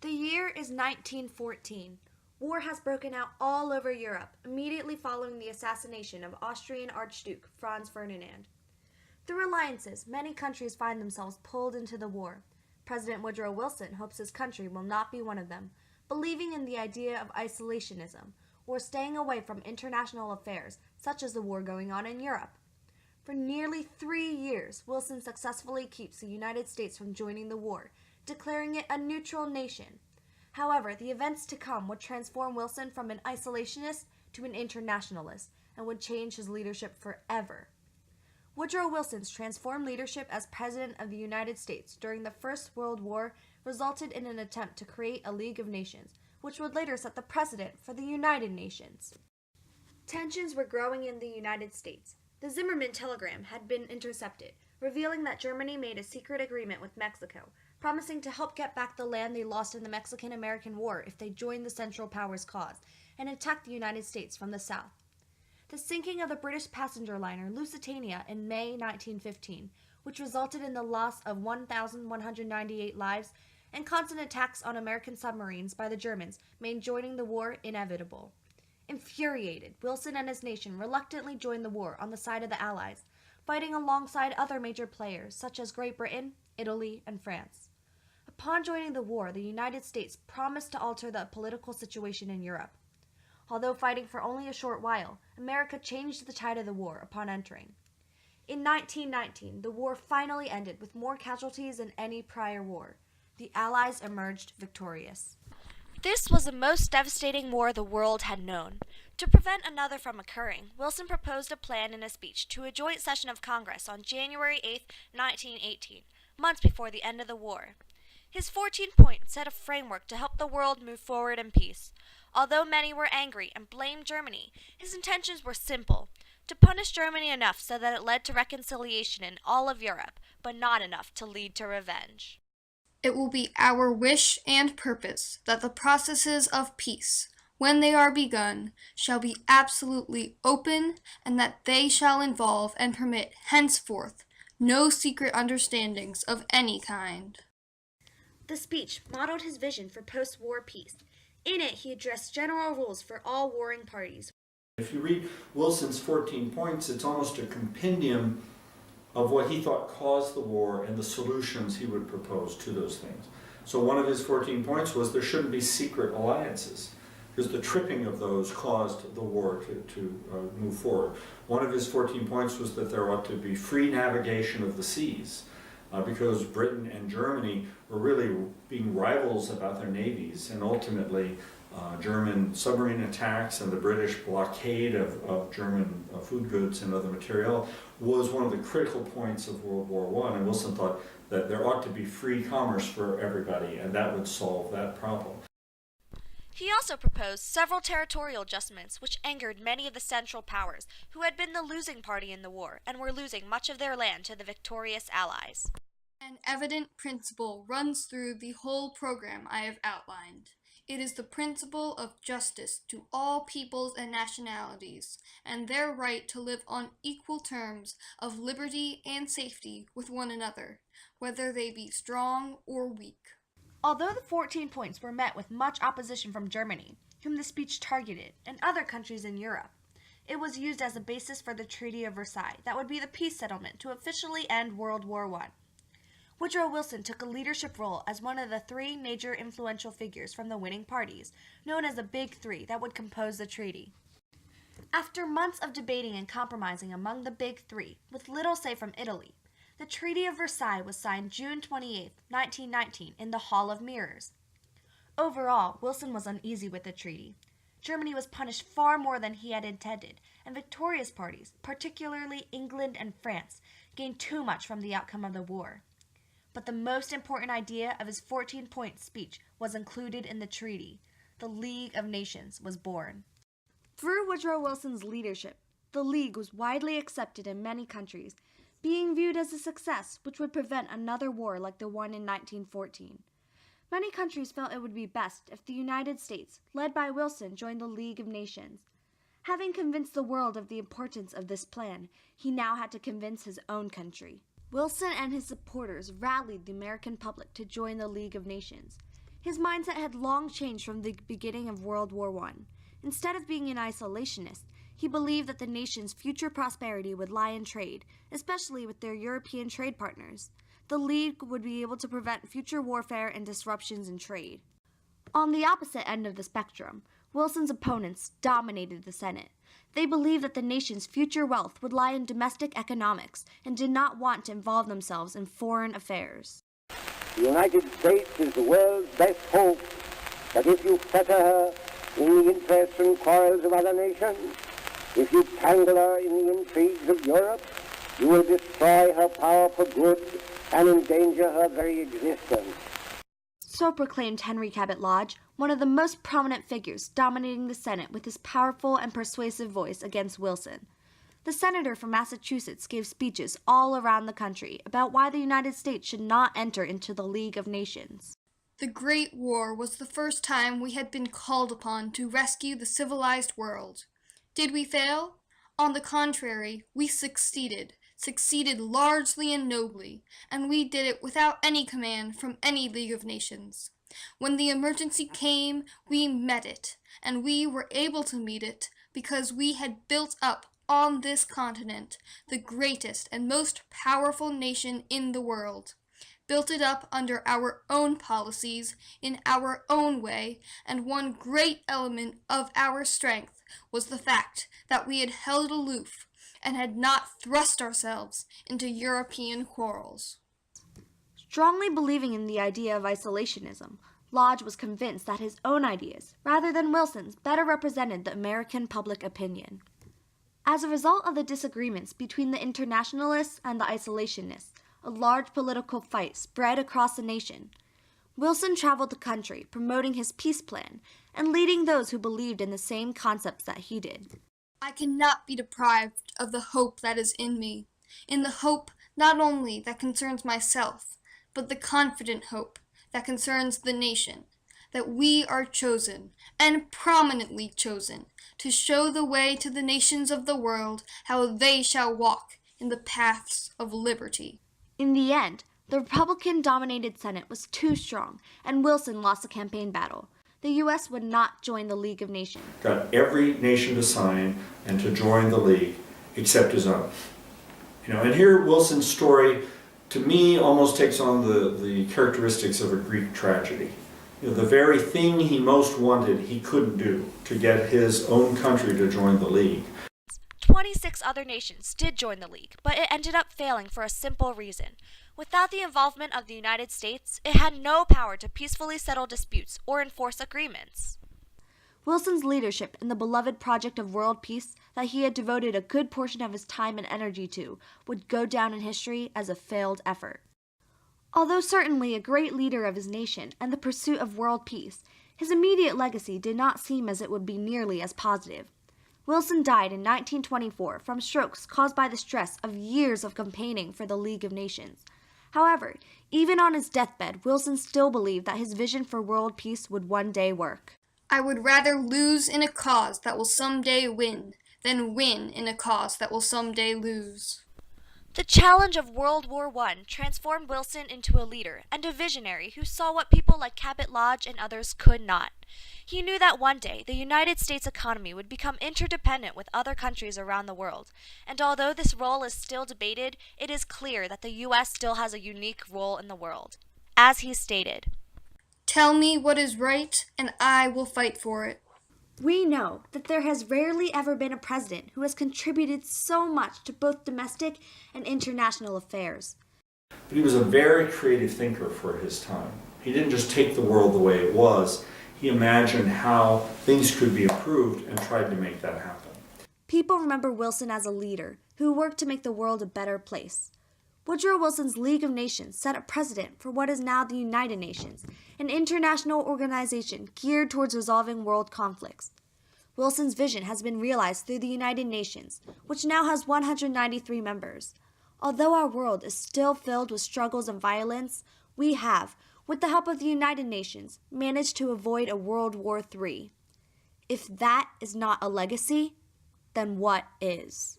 The year is 1914. War has broken out all over Europe immediately following the assassination of Austrian Archduke Franz Ferdinand. Through alliances, many countries find themselves pulled into the war. President Woodrow Wilson hopes his country will not be one of them, believing in the idea of isolationism, or staying away from international affairs such as the war going on in Europe. For nearly 3 years, Wilson successfully keeps the United States from joining the war, declaring it a neutral nation. However, the events to come would transform Wilson from an isolationist to an internationalist and would change his leadership forever. Woodrow Wilson's transformed leadership as President of the United States during the First World War resulted in an attempt to create a League of Nations, which would later set the precedent for the United Nations. Tensions were growing in the United States. The Zimmermann telegram had been intercepted, revealing that Germany made a secret agreement with Mexico, promising to help get back the land they lost in the Mexican-American War if they joined the Central Powers' cause and attacked the United States from the south. The sinking of the British passenger liner Lusitania in May 1915, which resulted in the loss of 1,198 lives, and constant attacks on American submarines by the Germans made joining the war inevitable. Infuriated, Wilson and his nation reluctantly joined the war on the side of the Allies, fighting alongside other major players such as Great Britain, Italy, and France. Upon joining the war, the United States promised to alter the political situation in Europe. Although fighting for only a short while, America changed the tide of the war upon entering. In 1919, the war finally ended with more casualties than any prior war. The Allies emerged victorious. This was the most devastating war the world had known. To prevent another from occurring, Wilson proposed a plan in a speech to a joint session of Congress on January 8, 1918, months before the end of the war. His 14 points set a framework to help the world move forward in peace. Although many were angry and blamed Germany, his intentions were simple: to punish Germany enough so that it led to reconciliation in all of Europe, but not enough to lead to revenge. It will be our wish and purpose that the processes of peace, when they are begun, shall be absolutely open, and that they shall involve and permit henceforth no secret understandings of any kind. The speech modeled his vision for post-war peace. In it, he addressed general rules for all warring parties. If you read Wilson's 14 points, it's almost a compendium of what he thought caused the war and the solutions he would propose to those things. So one of his 14 points was there shouldn't be secret alliances, because the tripping of those caused the war to move forward. One of his 14 points was that there ought to be free navigation of the seas, because Britain and Germany were really being rivals about their navies, and ultimately German submarine attacks and the British blockade of German food goods and other material was one of the critical points of World War I, and Wilson thought that there ought to be free commerce for everybody, and that would solve that problem. He also proposed several territorial adjustments which angered many of the Central Powers, who had been the losing party in the war and were losing much of their land to the victorious Allies. An evident principle runs through the whole program I have outlined. It is the principle of justice to all peoples and nationalities, and their right to live on equal terms of liberty and safety with one another, whether they be strong or weak. Although the 14 points were met with much opposition from Germany, whom the speech targeted, and other countries in Europe, it was used as a basis for the Treaty of Versailles that would be the peace settlement to officially end World War I. Woodrow Wilson took a leadership role as one of the 3 major influential figures from the winning parties, known as the Big Three, that would compose the treaty. After months of debating and compromising among the Big Three, with little say from Italy, the Treaty of Versailles was signed June 28, 1919, in the Hall of Mirrors. Overall, Wilson was uneasy with the treaty. Germany was punished far more than he had intended, and victorious parties, particularly England and France, gained too much from the outcome of the war. But the most important idea of his 14-point speech was included in the treaty. The League of Nations was born. Through Woodrow Wilson's leadership, the League was widely accepted in many countries, being viewed as a success which would prevent another war like the one in 1914. Many countries felt it would be best if the United States, led by Wilson, joined the League of Nations. Having convinced the world of the importance of this plan, he now had to convince his own country. Wilson and his supporters rallied the American public to join the League of Nations. His mindset had long changed from the beginning of World War I. Instead of being an isolationist, he believed that the nation's future prosperity would lie in trade, especially with their European trade partners. The League would be able to prevent future warfare and disruptions in trade. On the opposite end of the spectrum, Wilson's opponents dominated the Senate. They believed that the nation's future wealth would lie in domestic economics and did not want to involve themselves in foreign affairs. The United States is the world's best hope, but if you fetter her in the interests and quarrels of other nations, if you tangle her in the intrigues of Europe, you will destroy her power for good and endanger her very existence. So proclaimed Henry Cabot Lodge, one of the most prominent figures dominating the Senate with his powerful and persuasive voice against Wilson. The senator from Massachusetts gave speeches all around the country about why the United States should not enter into the League of Nations. The Great War was the first time we had been called upon to rescue the civilized world. Did we fail? On the contrary, we succeeded largely and nobly, and we did it without any command from any League of Nations. When the emergency came, we met it, and we were able to meet it because we had built up on this continent the greatest and most powerful nation in the world, built it up under our own policies, in our own way, and one great element of our strength was the fact that we had held aloof and had not thrust ourselves into European quarrels. Strongly believing in the idea of isolationism, Lodge was convinced that his own ideas, rather than Wilson's, better represented the American public opinion. As a result of the disagreements between the internationalists and the isolationists, a large political fight spread across the nation. Wilson traveled the country promoting his peace plan and leading those who believed in the same concepts that he did. I cannot be deprived of the hope that is in me, in the hope not only that concerns myself, but the confident hope that concerns the nation, that we are chosen, and prominently chosen, to show the way to the nations of the world how they shall walk in the paths of liberty. In the end, the Republican-dominated Senate was too strong, and Wilson lost the campaign battle. The U.S. would not join the League of Nations. Got every nation to sign and to join the League except his own. And here Wilson's story, to me, almost takes on the characteristics of a Greek tragedy. The very thing he most wanted, he couldn't do to get his own country to join the League. 26 other nations did join the League, but it ended up failing for a simple reason. Without the involvement of the United States, it had no power to peacefully settle disputes or enforce agreements. Wilson's leadership in the beloved project of world peace that he had devoted a good portion of his time and energy to would go down in history as a failed effort. Although certainly a great leader of his nation and the pursuit of world peace, his immediate legacy did not seem as it would be nearly as positive. Wilson died in 1924 from strokes caused by the stress of years of campaigning for the League of Nations. However, even on his deathbed, Wilson still believed that his vision for world peace would one day work. I would rather lose in a cause that will someday win than win in a cause that will someday lose. The challenge of World War I transformed Wilson into a leader and a visionary who saw what people like Cabot Lodge and others could not. He knew that one day the United States economy would become interdependent with other countries around the world, and although this role is still debated, it is clear that the U.S. still has a unique role in the world. As he stated, "Tell me what is right, and I will fight for it." We know that there has rarely ever been a president who has contributed so much to both domestic and international affairs. But he was a very creative thinker for his time. He didn't just take the world the way it was. He imagined how things could be improved and tried to make that happen. People remember Wilson as a leader who worked to make the world a better place. Woodrow Wilson's League of Nations set a precedent for what is now the United Nations, an international organization geared towards resolving world conflicts. Wilson's vision has been realized through the United Nations, which now has 193 members. Although our world is still filled with struggles and violence, we have, with the help of the United Nations, managed to avoid a World War III. If that is not a legacy, then what is?